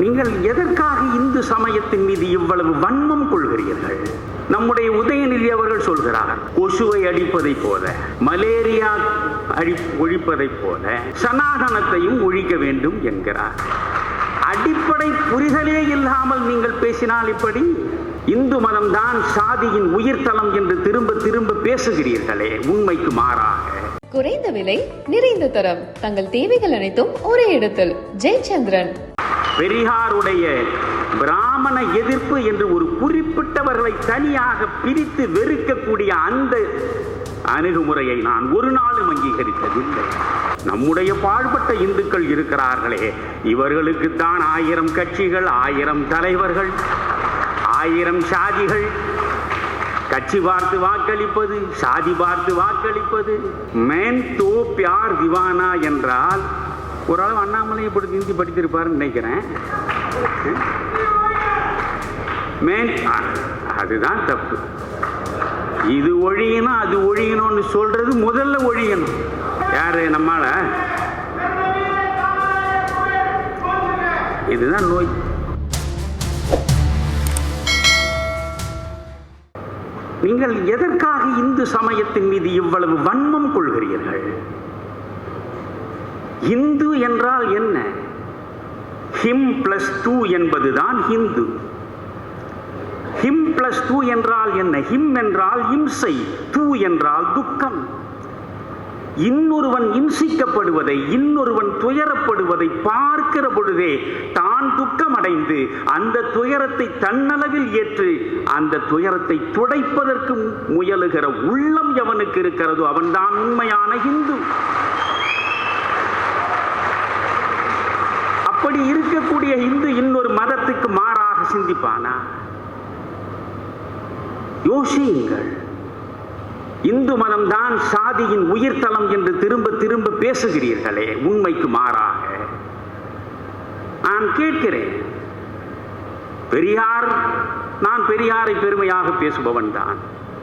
நீங்கள் எதற்காக இந்து சமயத்தின் மீது இவ்வளவு வன்மம் கொள்கிறீர்கள்? நம்முடைய உதயநிதி அவர்கள் சொல்கிறார், கொசுவை அடிப்பதைப் போல, மலேரியா ஒழிப்பதைப் போல சனாதனத்தையும் ஒழிக்க வேண்டும் என்கிறார். அடிப்படை புரிதலே இல்லாமல் நீங்கள் பேசினால் இப்படி? இந்து மதம் தான் சாதியின் உயிர்த்தலம் என்று திரும்ப திரும்ப பேசுகிறீர்களே, உண்மைக்கு மாறாக. குறைந்த விலை, நிறைந்த தரம், தங்கள் தேவைகள் அனைத்தும் ஒரே இடத்தில். ஜெயச்சந்திரன். பெரியாருடைய பிராமண எதிர்ப்பு என்று ஒரு குறிப்பிட்டவர்களை தனியாக பிரித்து வெறுக்கக்கூடிய அந்த அணுகுமுறையை நான் ஒரு நாளும் அங்கீகரித்ததில்லை. நம்முடைய பாழ்பட்ட இந்துக்கள் இருக்கிறார்களே, இவர்களுக்குத்தான் 1000 கட்சிகள், 1000 தலைவர்கள், 1000 சாதிகள். கட்சி பார்த்து வாக்களிப்பது, சாதி பார்த்து வாக்களிப்பது. மேன் தோ பியார் திவானா என்றால் ஓரளவு அண்ணாமலை இப்படி ஹிந்தி படித்திருப்பாருன்னு நினைக்கிறேன். அதுதான் தப்பு. இது ஒழியணும் அது ஒழியணும்னு சொல்றது முதல்ல ஒழியணும். யாரு? நம்மால. இதுதான் நோய். நீங்கள் எதற்காக இந்து சமயத்தின் மீது இவ்வளவு வன்மம் கொள்கிறீர்கள்? இந்து என்றால் என்ன? ஹிம் பிளஸ் 2 என்பதுதான் ஹிந்து. ஹிம் பிளஸ் 2 என்றால் என்ன? ஹிம் என்றால் இம்சை, 2 என்றால் துக்கம். இன்னொருவன் இம்சிக்கப்படுவதை, இன்னொருவன் துயரப்படுவதை பார்க்கிற பொழுதே தான் துக்கமடைந்து அந்த துயரத்தை தன்னளவில் ஏற்று அந்த துயரத்தை துடைப்பதற்கு முயலுகிற உள்ளம் எவனுக்கு இருக்கிறதோ அவன்தான் உண்மையான இந்து. அப்படி இருக்கக்கூடிய இந்து இன்னொரு மதத்துக்கு மாறாக சிந்திப்பானா? யோசியுங்கள். இந்து மதம் தான் சாதியின் உயிர்த்தலம் என்று திரும்ப திரும்ப பேசுகிறீர்களே, உண்மைக்கு மாறாக. நான் கேட்கிறேன், பெரியார், நான் பெரியாரை பெருமையாக பேசுபவன் தான்.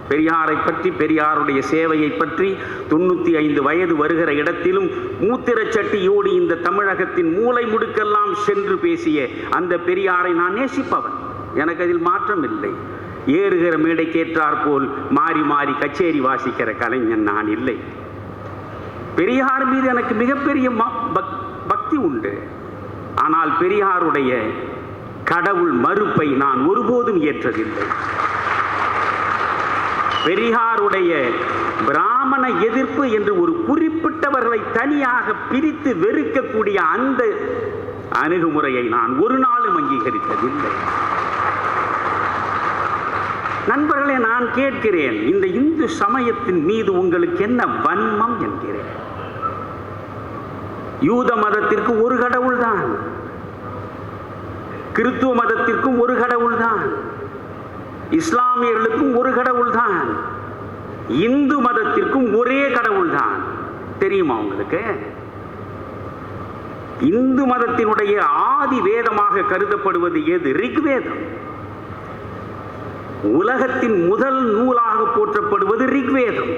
பெரியாரை பற்றி, பெரியாருடைய சேவையை பற்றி 95 வயது வருகிற இடத்திலும் மூத்திரச்சட்டியோடு இந்த தமிழகத்தின் மூலை முடுக்கெல்லாம் சென்று பேசிய அந்த பெரியாரை நான் நேசிப்பவன். எனக்கு அதில் மாற்றம் இல்லை. ஏறுகிற மேடைக்கேற்றார் போல் மாறி மாறி கச்சேரி வாசிக்கிற கலைஞன் நான் இல்லை. பெரியார் மீது எனக்கு மிகப்பெரிய பக்தி உண்டு. ஆனால் பெரியாருடைய கடவுள் மறுப்பை நான் ஒருபோதும் ஏற்றதில்லை. பெரியாருடைய பிராமண எதிர்ப்பு என்று ஒரு குறிப்பிட்டவர்களை தனியாக பிரித்து வெறுக்கக்கூடிய அந்த அணுகுமுறையை நான் ஒரு நாளும் அங்கீகரித்ததில்லை. நண்பர்களே, நான் கேட்கிறேன், இந்த இந்து சமயத்தின் மீது உங்களுக்கு என்ன வன்மம் என்கிறேன். யூத மதத்திற்கு ஒரு கடவுள் தான், கிறிஸ்துவ மதத்திற்கும் ஒரு கடவுள் தான், இஸ்லாமியர்களுக்கும் ஒரு கடவுள் தான், இந்து மதத்திற்கும் ஒரே கடவுள் தான். தெரியுமா உங்களுக்கு? இந்து மதத்தினுடைய ஆதி வேதமாக கருதப்படுவது எது? ரிக்வேதம். உலகத்தின் முதல் நூலாக போற்றப்படுவது ரிக்வேதம்.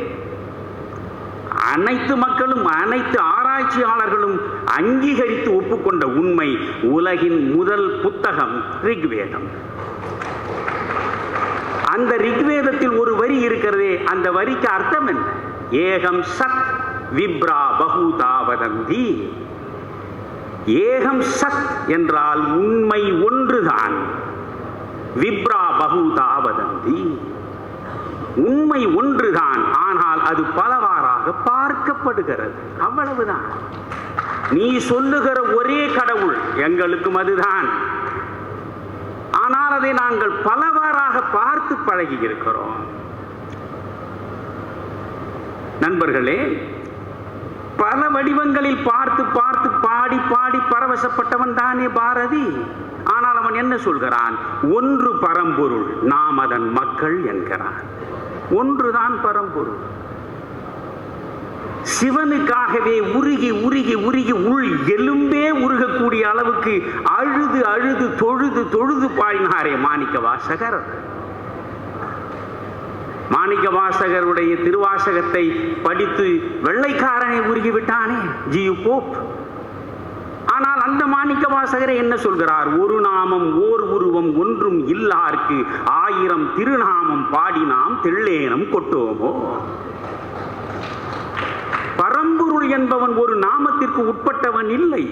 அனைத்து மக்களும், அனைத்து ஆராய்ச்சியாளர்களும் அங்கீகரித்து ஒப்புக்கொண்ட உண்மை, உலகின் முதல் புத்தகம் ரிக்வேதம். அந்த ரிக்வேதத்தில் ஒரு வரி இருக்கிறதே, அந்த வரிக்கு அர்த்தம் என்ன? ஏகம் சத் விப்ரா பகுதா வதந்தி. ஏகம் சத் என்றால் உண்மை ஒன்றுதான். விப்ரா பகுதா வதந்தி, உண்மை ஒன்றுதான், ஆனால் அது பலவாறாக பார்க்கப்படுகிறது. அவ்வளவுதான். நீ சொல்லுகிற ஒரே கடவுள் எங்களுக்கும் அதுதான், ஆனால் அதை நாங்கள் பலவாறாக பார்த்து பழகி இருக்கிறோம். நண்பர்களே, பல வடிவங்களில் பார்த்து பார்த்து பாடி பாடி பரவசப்பட்டவன் தானே பாரதி. ஆனால் அவன் என்ன சொல்கிறான்? ஒன்று பரம்பொருள், நாம் அதன் மக்கள் என்கிறான். ஒன்றுதான் பரம்பொருள். சிவனுக்காகவே உருகி உருகி உருகி உள் எலும்பே உருகக்கூடிய அளவுக்கு அழுது அழுது தொழுது தொழுது பாடினாரே மாணிக்க வாசகர். மாணிக்க வாசகருடைய திருவாசகத்தை படித்து வெள்ளைக்காரனை உருகிவிட்டானே ஜியு போப். ஆனால் அந்த மாணிக்க வாசகரை என்ன சொல்கிறார்? ஒரு நாமம் ஓர் உருவம் ஒன்றும் இல்லார்க்கு 1000 திருநாமம் பாடி நாம் தெள்ளேனம் கொட்டோமோ. பரம்பொருள் என்பவன் ஒரு நாமத்திற்கு உட்பட்டவன் இல்லை,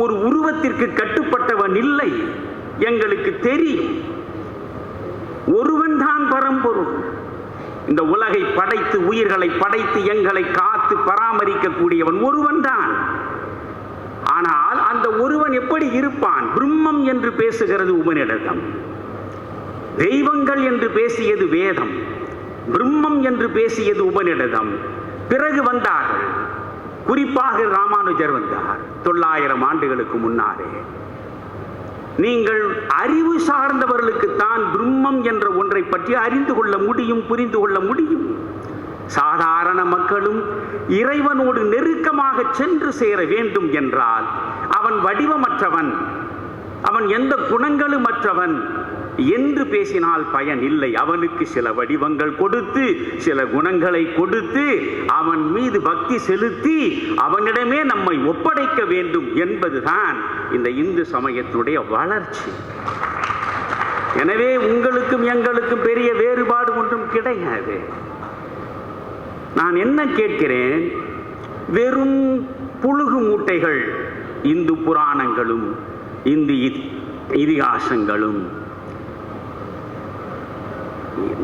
ஒரு உருவத்திற்கு கட்டுப்பட்டவன் இல்லை. எங்களுக்கு தெரியும் ஒருவன் தான் பரம்பொருள். இந்த உலகை படைத்து உயிர்களை படைத்து எங்களை காத்து பராமரிக்கக்கூடியவன் ஒருவன் தான். ஆனால் அந்த ஒருவன் எப்படி இருப்பான்? பிரம்மம் என்று பேசுகிறது உபநிடதம், தெய்வங்கள் என்று பேசியது வேதம், பிரம்மம் என்று பேசியது உபநிடதம். பிறகு வந்தார்கள், குறிப்பாக ராமானுஜர் வந்தார் 900 ஆண்டுகளுக்கு முன்னாலே. நீங்கள் அறிவு சார்ந்தவர்களுக்குத்தான் பிரம்மம் என்ற ஒன்றை பற்றி அறிந்து கொள்ள முடியும், புரிந்து கொள்ள முடியும். சாதாரண மக்களும் இறைவனோடு நெருக்கமாக சென்று சேர வேண்டும் என்றால் அவன் வடிவமற்றவன், அவன் எந்த குணங்களும் அற்றவன் என்று பேசினால் பயன் இல்லை. அவனுக்கு சில வடிவங்கள் கொடுத்து சில குணங்களை கொடுத்து அவன் மீது பக்தி செலுத்தி அவனிடமே நம்மை ஒப்படைக்க வேண்டும் என்பதுதான் இந்த இந்து சமயத்தினுடைய வளர்ச்சி. எனவே உங்களுக்கும் எங்களுக்கும் பெரிய வேறுபாடு ஒன்றும் கிடையாது. நான் என்ன கேட்கிறேன், வெறும் புழுகு மூட்டைகள் இந்து புராணங்களும் இந்து இதிகாசங்களும்.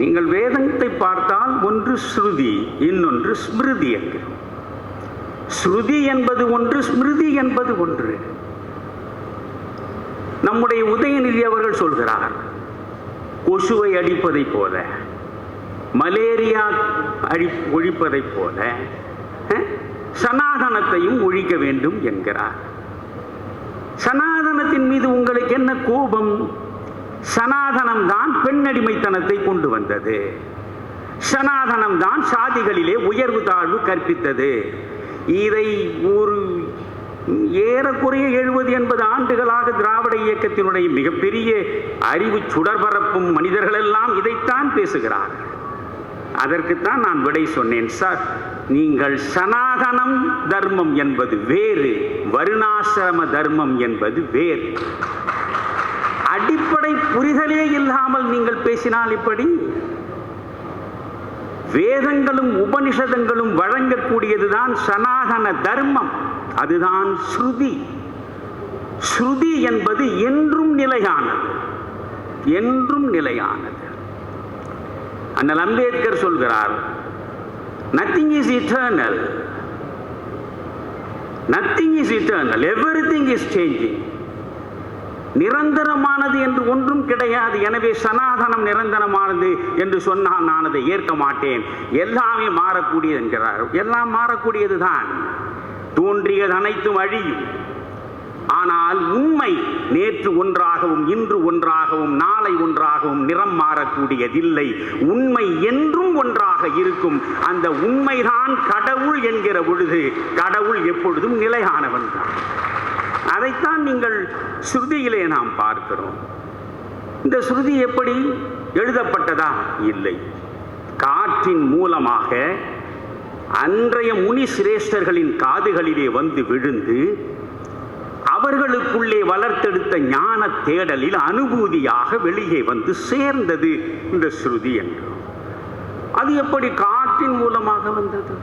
நீங்கள் வேதத்தை பார்த்தால் ஒன்று ஸ்ருதி, இன்னொன்று ஸ்மிருதி என்கிறோம். ஸ்ருதி என்பது ஒன்று, ஸ்மிருதி என்பது ஒன்று. நம்முடைய உதயநிதி அவர்கள் சொல்கிறார், கொசுவை அடிப்பதைப் போல, மலேரியா ஒழிப்பதைப் போல சனாதனத்தையும் ஒழிக்க வேண்டும் என்கிறார். சனாதனத்தின் மீது உங்களுக்கு என்ன கோபம்? சனாதனம் தான் பெண்ணடிமைத்தனத்தை கொண்டு வந்தது, சனாதனம் தான் சாதிகளிலே உயர்வு தாழ்வு கற்பித்தது. இதை ஒரு ஏறக்குறைய 70-80 ஆண்டுகளாக திராவிட இயக்கத்தினுடைய மிகப்பெரிய அறிவு சுடர்பரப்பும் மனிதர்களெல்லாம் இதைத்தான் பேசுகிறார்கள். அதற்குத்தான் நான் விடை சொன்னேன். சார், நீங்கள் சனாதனம் தர்மம் என்பது வேறு, வருணாசிரம தர்மம் என்பது வேறு. அடிப்படை புரிதலே இல்லாமல் நீங்கள் பேசினால் இப்படி? வேதங்களும் உபனிஷதங்களும் வழங்கக்கூடியதுதான் சனாதன தர்மம், அதுதான் ஸ்ருதி. ஸ்ருதி என்பது என்றும் நிலையானது, என்றும் நிலையானது. அண்ணல் அம்பேத்கர் சொல்கிறார், nothing is eternal, nothing is eternal, everything is changing. நிரந்தரமானது என்று ஒன்றும் கிடையாது. எனவே சனாதனம் நிரந்தரமானது என்று சொன்னால் நான் அதை ஏற்க மாட்டேன். எல்லாமே மாறக்கூடியது என்கிறார். எல்லாம் மாறக்கூடியதுதான், தோன்றியது அனைத்தும் அழியும். ஆனால் உண்மை நேற்று ஒன்றாகவும் இன்று ஒன்றாகவும் நாளை ஒன்றாகவும் நிறம் மாறக்கூடியதில்லை. உண்மை என்றும் ஒன்றாக இருக்கும். அந்த உண்மைதான் கடவுள் என்கிற பொழுது கடவுள் எப்பொழுதும் நிலையானவன் தான். அதைத்தான் நீங்கள் ஸ்ருதியிலே நாம் பார்க்கிறோம். இந்த ஸ்ருதி எப்படி எழுதப்பட்டதா? இல்லை, காற்றின் மூலமாக அன்றைய முனி சிரேஷ்டர்களின் காதுகளிலே வந்து விழுந்து அவர்களுக்குள்ளே வளர்த்தெடுத்த ஞான தேடலில் அனுபூதியாக வெளியே வந்து சேர்ந்தது இந்த ஸ்ருதி என்று. அது எப்படி காற்றின் மூலமாக வந்தது?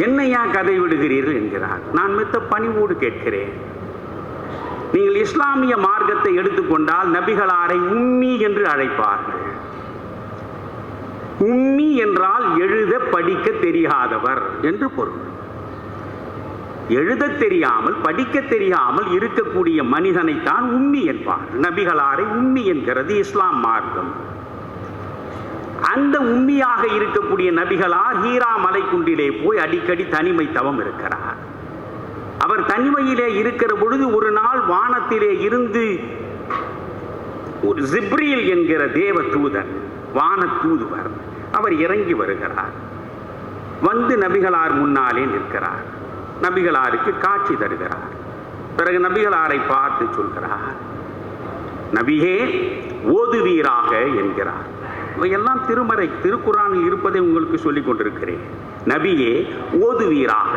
என்னையா கதை விடுகிறீர்கள் என்கிறார். நான் மித்த பணிவோடு கேட்கிறேன். நீங்கள் இஸ்லாமிய மார்க்கத்தை எடுத்துக்கொண்டால் நபிகளாரை உம்மி என்று அழைப்பார்கள். உம்மி என்றால் எழுத படிக்க தெரியாதவர் என்று பொருள். எழுத தெரியாமல் படிக்க தெரியாமல் இருக்கக்கூடிய மனிதனைத்தான் உம்மி என்பார். நபிகளாரை உம்மி என்கிறது இஸ்லாம் மார்க்கம். அந்த உம்மியாக இருக்கக்கூடிய நபிகளார் ஹீரா மலைக்குண்டிலே போய் அடிக்கடி தனிமை தவம் இருக்கிறார். அவர் தனிமையிலே இருக்கிற பொழுது ஒரு நாள் வானத்திலே இருந்து ஒரு ஜிப்ரீல் என்கிற தேவ தூதன், வான தூதுவர், அவர் இறங்கி வருகிறார். வந்து நபிகளார் முன்னாலே நிற்கிறார். நபிகளாருக்கு காட்சி தருகிறார். பிறகு நபிகளாரை பார்த்து சொல்கிறார், நபியே ஓதுவீராக என்கிறார். இவையெல்லாம் திருமறை திருக்குரானில் இருப்பதை உங்களுக்கு சொல்லிக் கொண்டிருக்கிறேன். நபியே ஓதுவீராக.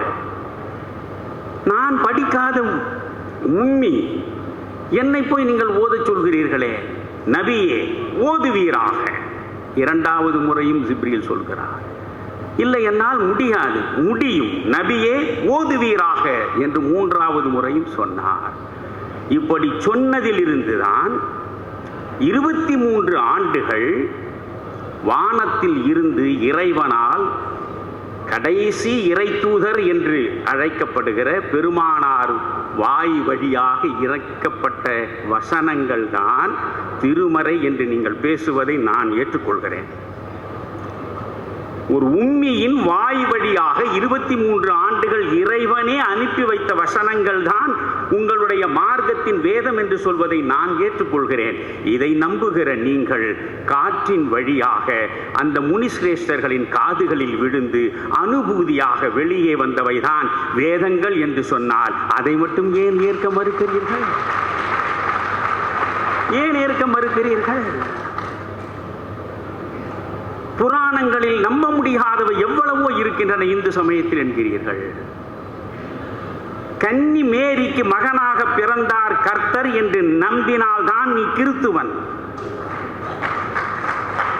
நான் படிக்காத உம்மி, என்னை போய் நீங்கள் ஓதச் சொல்கிறீர்களே, நபியே ஓதுவீராக. இரண்டாவது முறையும் ஜிப்ரீல் சொல்கிறார், இல்லை என்னால் முடியாது. முடியும், நபியே ஓதுவீராக என்று மூன்றாவது முறையும் சொன்னார். இப்படி சொன்னதிலிருந்துதான் 23 ஆண்டுகள் வானத்தில் இருந்து இறைவனால் கடைசி இறை தூதர் என்று அழைக்கப்படுகிற பெருமானார் வாய் வழியாக இறக்கப்பட்ட வசனங்கள் தான் திருமறை என்று நீங்கள் பேசுவதை நான் ஏற்றுக்கொள்கிறேன். ஒரு உம்மியின் வாய் வழியாக 23 ஆண்டுகள் இறைவனே அனுப்பி வைத்த வசனங்கள் தான் உங்களுடைய மார்க்கத்தின் வேதம் என்று சொல்வதை நான் ஏற்றுக்கொள்கிறேன். இதை நம்புகிற நீங்கள் காற்றின் வழியாக அந்த முனிசிரேஷ்டர்களின் காதுகளில் விழுந்து அனுபூதியாக வெளியே வந்தவைதான் வேதங்கள் என்று சொன்னால் அதை மட்டும் ஏன் ஏற்க மறுக்கிறீர்கள்? ஏன் ஏற்க மறுக்கிறீர்கள்? புராணங்களில் நம்ப முடியாதவை எவ்வளவோ இருக்கின்றன இந்து சமயத்தில் என்கிறீர்கள். கன்னி மேரிக்கு மகனாக பிறந்தார் கர்த்தர் என்று நம்பினால்தான் நீ கிறித்துவன்.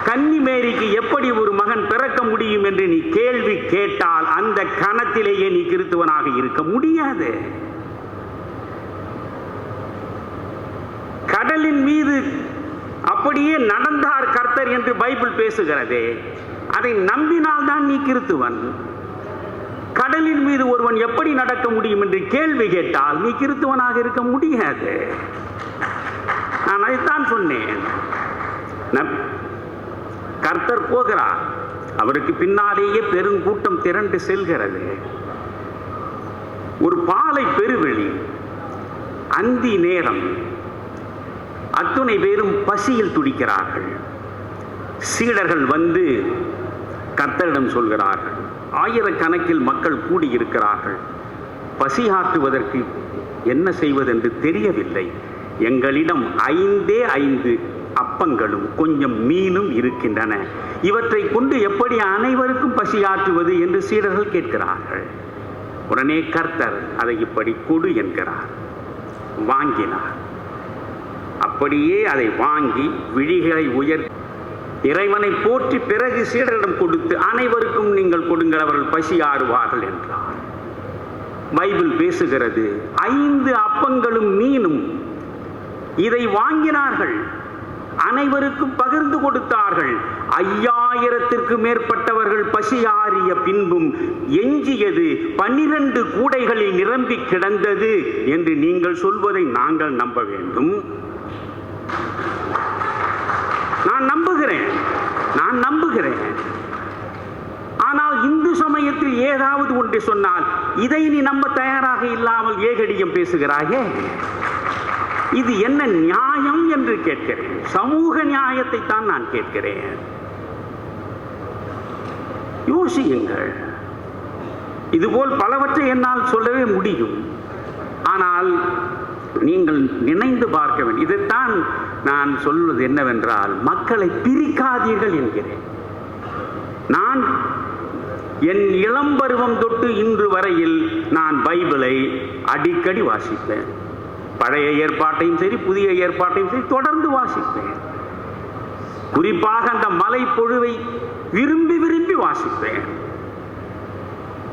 கன்னி மேரிக்கு எப்படி ஒரு மகன் பிறக்க முடியும் என்று நீ கேள்வி கேட்டால் அந்த கணத்திலேயே நீ கிறித்துவனாக இருக்க முடியாது. கடலின் மீது அப்படியே நடந்தார் கர்த்தர் என்று பைபிள் பேசுகிறதே, அதை நம்பினால்தான் நீ கிறித்துவன். கடலின் மீது ஒருவன் எப்படி நடக்க முடியும் என்று கேள்வி கேட்டால் நீ கிறித்துவனாக இருக்க முடியாது. நான் அதைத்தான் சொன்னேன். கர்த்தர் போகிறார், அவருக்கு பின்னாலேயே பெருங்கூட்டம் திரண்டு செல்கிறது. ஒரு பாலை பெருவெளி, அந்தி நேரம், அத்துணை பேரும் பசியில் துடிக்கிறார்கள். சீடர்கள் வந்து கர்த்தரிடம் சொல்கிறார்கள், ஆயிரக்கணக்கில் மக்கள் கூடியிருக்கிறார்கள், பசியாற்றுவதற்கு என்ன செய்வதென்று தெரியவில்லை. எங்களிடம் 5 அப்பங்களும் கொஞ்சம் மீனும் இருக்கின்றன, இவற்றை கொண்டு எப்படி அனைவருக்கும் பசியாற்றுவது என்று சீடர்கள் கேட்கிறார்கள். உடனே கர்த்தர் அதை இப்படி கொடு என்கிறார். வாங்கினார். அப்படியே அதை வாங்கி விழிகளை உயர்த்தி இறைவனை போற்றி பிறகு சீடரிடம் கொடுத்து அனைவருக்கும் நீங்கள் கொடுங்கள், அவர்கள் பசியாறுவார்கள் என்றார். பைபிள் பேசுகிறது 5 அப்பங்களும் மீனும் இதை வாங்கினார்கள், அனைவருக்கும் பகிர்ந்து கொடுத்தார்கள். 5000த்திற்கு மேற்பட்டவர்கள் பசியாறிய பின்பும் எஞ்சியது 12 கூடைகளில் நிரம்பி கிடந்தது என்று நீங்கள் சொல்வதை நாங்கள் நம்ப வேண்டும். நான் நம்புகிறேன். ஆனால் இந்து சமயத்தில் ஏதாவது ஒன்று சொன்னால் இதை நீ நம்ப தயாராக இல்லாமல் ஏகடியம் பேசுகிறாயே, இது என்ன நியாயம் என்று கேட்கிறேன். சமூக நியாயத்தை தான் நான் கேட்கிறேன். யோசியுங்கள். இதுபோல் பலவற்றை என்னால் சொல்லவே முடியும். ஆனால் நீங்கள் நினைந்து பார்க்க வேண்டும். இதைத்தான் நான் சொல்வது என்னவென்றால், மக்களை பிரிக்காதீர்கள் என்கிறேன். நான் என் இளம்பருவம் தொட்டு இன்று வரையில் நான் பைபிளை அடிக்கடி வாசிப்பேன். பழைய ஏற்பாட்டையும் சரி புதிய ஏற்பாட்டையும் சரி தொடர்ந்து வாசிப்பேன். குறிப்பாக அந்த மலை பொழுவை விரும்பி விரும்பி வாசிப்பேன்.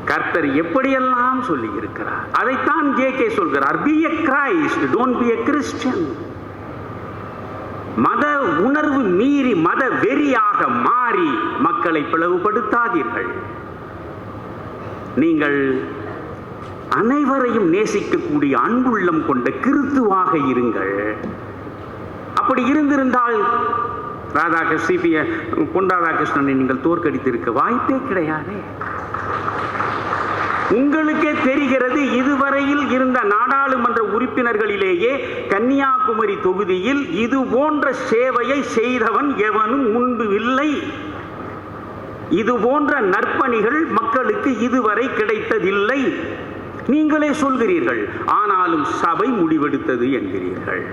கர்த்தர் எப்படியெல்லாம் சொல்லி இருக்கிறார் அதைத்தான் ஜே.கே. சொல்கிறார். B a Christ, don't be a Christian. மத உணர்வு மீறி மத வெறியாக மாறி மக்களை பிளவுபடுத்தாதீர்கள். நீங்கள் அனைவரையும் நேசிக்கக்கூடிய அன்புள்ளம் கொண்ட கிறித்துவாக இருங்கள். அப்படி இருந்திருந்தால் பொன் ராதாகிருஷ்ணனை நீங்கள் தோற்கடித்திருக்க வாய்ப்பே கிடையாது. உங்களுக்கே தெரிகிறது, இதுவரையில் இருந்த நாடாளுமன்ற உறுப்பினர்களிலேயே கன்னியாகுமரி தொகுதியில் இது போன்ற சேவையை செய்தவன் எவனும் முன்பு இல்லை. இது போன்ற நற்பணிகள் மக்களுக்கு இதுவரை கிடைத்ததில்லை. நீங்களே சொல்கிறீர்கள். ஆனாலும் சபை முடிவெடுத்தது என்கிறீர்கள்.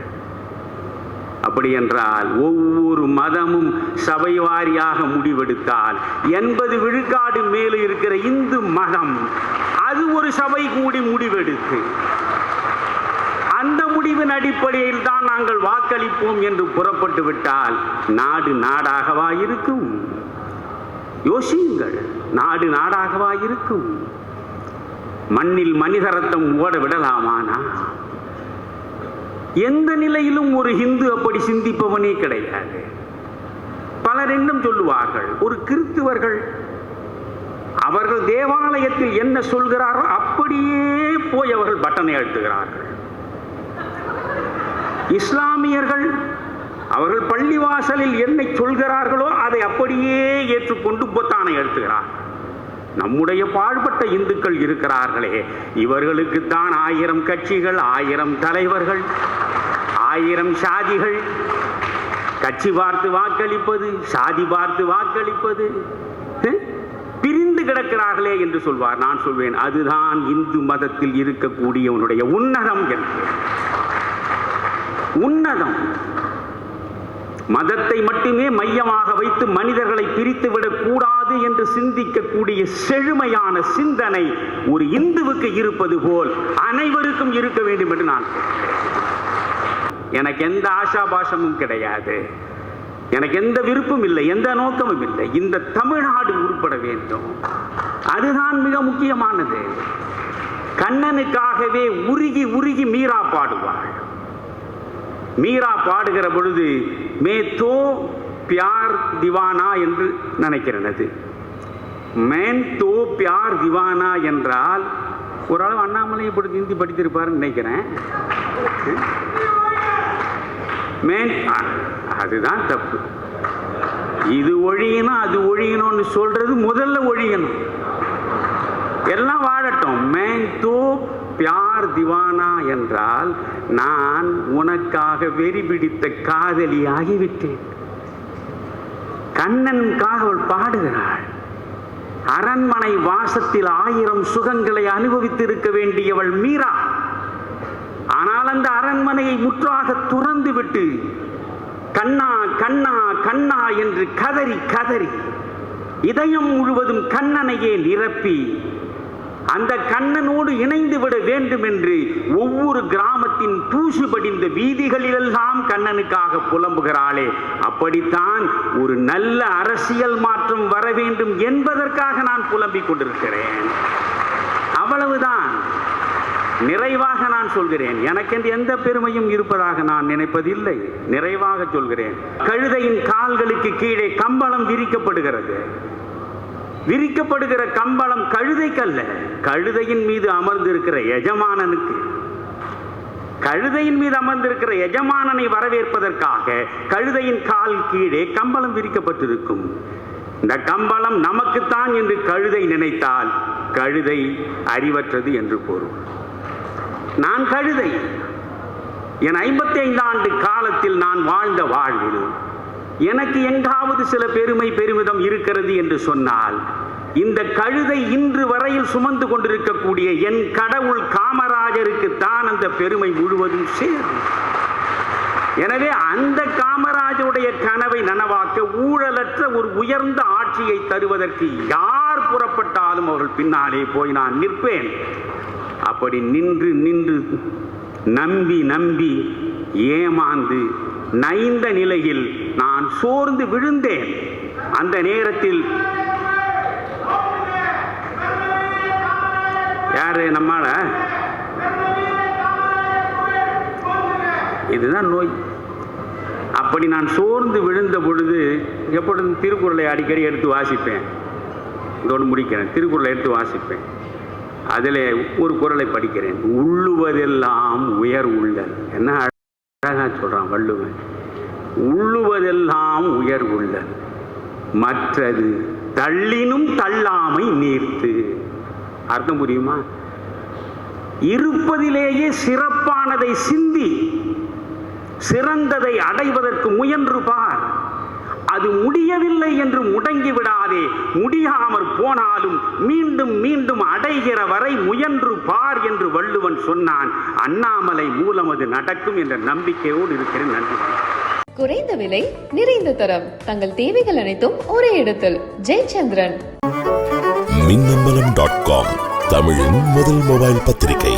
அப்படி என்றால் ஒவ்வொரு மதமும் சபை வாரியாக முடிவெடுத்தால் 80 விழுக்காடு மேலே இருக்கிற இந்து மதம் அது ஒரு சபை கூடி முடிவெடுத்து அந்த முடிவின் அடிப்படையில் தான் நாங்கள் வாக்களிப்போம் என்று புறப்பட்டு விட்டால் நாடு நாடாகவா இருக்கும்? யோசியுங்கள், நாடு நாடாகவா இருக்கும்? மண்ணில் மனித ரத்தம் ஓட விடலாமானா? எந்த நிலையிலும் ஒரு இந்து அப்படி சிந்திப்பவனே கிடையாது. பலர் இன்னும் சொல்லுவார்கள், ஒரு கிறிஸ்துவர்கள் அவர்கள் தேவாலயத்தில் என்ன சொல்கிறாரோ அப்படியே போய் அவர்கள் பட்டனை அழுத்துகிறார்கள். இஸ்லாமியர்கள் அவர்கள் பள்ளிவாசலில் என்ன சொல்கிறார்களோ அதை அப்படியே ஏற்றுக்கொண்டு பொத்தானை அழுத்துகிறார்கள். நம்முடைய பாழ்பட்ட இந்துக்கள் இருக்கிறார்களே, இவர்களுக்குத்தான் 1000 கட்சிகள், 1000 தலைவர்கள், 1000 சாதிகள். கட்சி பார்த்து வாக்களிப்பது, சாதி பார்த்து வாக்களிப்பது, பிரிந்து கிடக்கிறார்களே என்று சொல்வார். நான் சொல்வேன், அதுதான் இந்து மதத்தில் இருக்கக்கூடியவனுடைய உன்னதம் என்று. உன்னதம் மதத்தை மட்டுமே மையமாக வைத்து மனிதர்களை பிரித்துவிடக் கூடாது என்று சிந்திக்கக்கூடிய செழுமையான சிந்தனை ஒரு இந்துவுக்கு இருப்பது போல் அனைவருக்கும் இருக்க வேண்டும் என்று நான் எனக்கு எந்த ஆசாபாசமும் கிடையாது. எனக்கு எந்த விருப்பம் இல்லை, எந்த நோக்கமும் இல்லை. இந்த தமிழ்நாடு உருப்பட வேண்டும், அதுதான் மிக முக்கியமானது. கண்ணனுக்காகவே உருகி உருகி மீரா பாடுவாள். மீரா பாடுகிற பொழுது மே தோ பியார் திவானா என்று நினைக்கிறேன். அது மேன் தோ பியார் திவானா என்றால் ஓரளவு அண்ணாமலை இப்படி ஹிந்தி படித்திருப்பாருன்னு நினைக்கிறேன். அதுதான் தப்பு. இது ஒழியணும் அது ஒழியணும்னு சொல்றது முதல்ல ஒழியணும். எல்லாம் வாழட்டும். மேன் தோ பியார் திவானா என்றால் நான் உனக்காக வெறி பிடித்த காதலி ஆகிவிட்டேன். கண்ணனுக்காக அவள் பாடுகிறாள். அரண்மனை வாசத்தில் 1000 சுகங்களை அனுபவித்திருக்க வேண்டியவள் மீரா. ஆனால் அந்த அரண்மனையை முற்றாக துறந்து விட்டு கண்ணா கண்ணா கண்ணா என்று கதறி கதறி இதயம் முழுவதும் கண்ணனையே நிரப்பி அந்த கண்ணனோடு இணைந்து விட வேண்டும் என்று ஒவ்வொரு கிராமத்தின் தூசு படிந்த வீதிகளிலெல்லாம் கண்ணனுக்காக புலம்புகிறாளே. அப்படித்தான் ஒரு நல்ல அரசியல் மாற்றம் வர வேண்டும் என்பதற்காக நான் புலம்பிக் கொண்டிருக்கிறேன். அவ்வளவுதான். நிறைவாக நான் சொல்கிறேன், எனக்கென்று எந்த பெருமையும் இருப்பதாக நான் நினைப்பதில்லை. நிறைவாக சொல்கிறேன், கழுதையின் கால்களுக்கு கீழே கம்பளம் விரிக்கப்படுகிறது. விரிக்கப்படுகிற கம்பளம் கழுதைக்கல்ல, கழுதையின் மீது அமர்ந்திருக்கிற எஜமானனுக்கு. கழுதையின் மீது அமர்ந்திருக்கிற எஜமானனை வரவேற்பதற்காக கழுதையின் கால் கீழே கம்பளம் விரிக்கப்பட்டிருக்கும். இந்த கம்பளம் நமக்குத்தான் என்று கழுதை நினைத்தால் கழுதை அறிவற்றது என்று பொருள். நான் கழுதை. என் 55 ஆண்டு காலத்தில் நான் வாழ்ந்த வாழ்வில் எனக்கு எங்காவது சில பெருமிதம் இருக்கிறது என்று சொன்னால் இந்த கழுதை இன்று வரையில் சுமந்து கொண்டிருக்கக்கூடிய என் கடவுள் காமராஜருக்கு தான் அந்த பெருமை முழுவதும் சேரும். எனவே அந்த காமராஜருடைய கனவை நனவாக்க ஊழலற்ற ஒரு உயர்ந்த ஆட்சியை தருவதற்கு யார் புறப்பட்டாலும் அவர்கள் பின்னாலே போய் நான் நிற்பேன். அப்படி நின்று நின்று நம்பி நம்பி ஏமாந்து நைந்த நிலையில் நான் சோர்ந்து விழுந்தேன். அந்த நேரத்தில் யாரு நம்மால இதுதான் நோய். அப்படி நான் சோர்ந்து விழுந்த பொழுது எப்பொழுதும் திருக்குறளை அடிக்கடி எடுத்து வாசிப்பேன். இதோடு முடிக்கிறேன். திருக்குறளை எடுத்து வாசிப்பேன். அதில் ஒரு குறளை படிக்கிறேன். உள்ளுவதெல்லாம் உயர் உள்ளல். என்ன அழகா சொல்றான் வள்ளுவன். உள்ளுவதெல்லாம் உயர் உள்ளல், மற்றது தள்ளினும் தள்ளாமை நீர்த்து. அர்த்தம் புரியுமா? இருப்பதிலேயே சிறப்பானதை சிந்தி சிறந்ததை அடைவதற்கு முயன்று பார். அது முடியவில்லை என்று முடங்கி விடாதே. முடியாமற் போனாலும் மீண்டும் மீண்டும் அடைகிற வரை முயன்று பார் என்று வள்ளுவன் சொன்னான். அண்ணாமலை மூலம் அது நடக்கும் என்ற நம்பிக்கையோடு இருக்கிறேன். நன்றி. குறைந்த விலை, நிறைந்த தரம், தங்கள் தேவைகள் அனைத்தும் ஒரே இடத்தில். ஜெயச்சந்திரன். மின்னம்பலம்.com தமிழின் முதல் மொபைல் பத்திரிகை.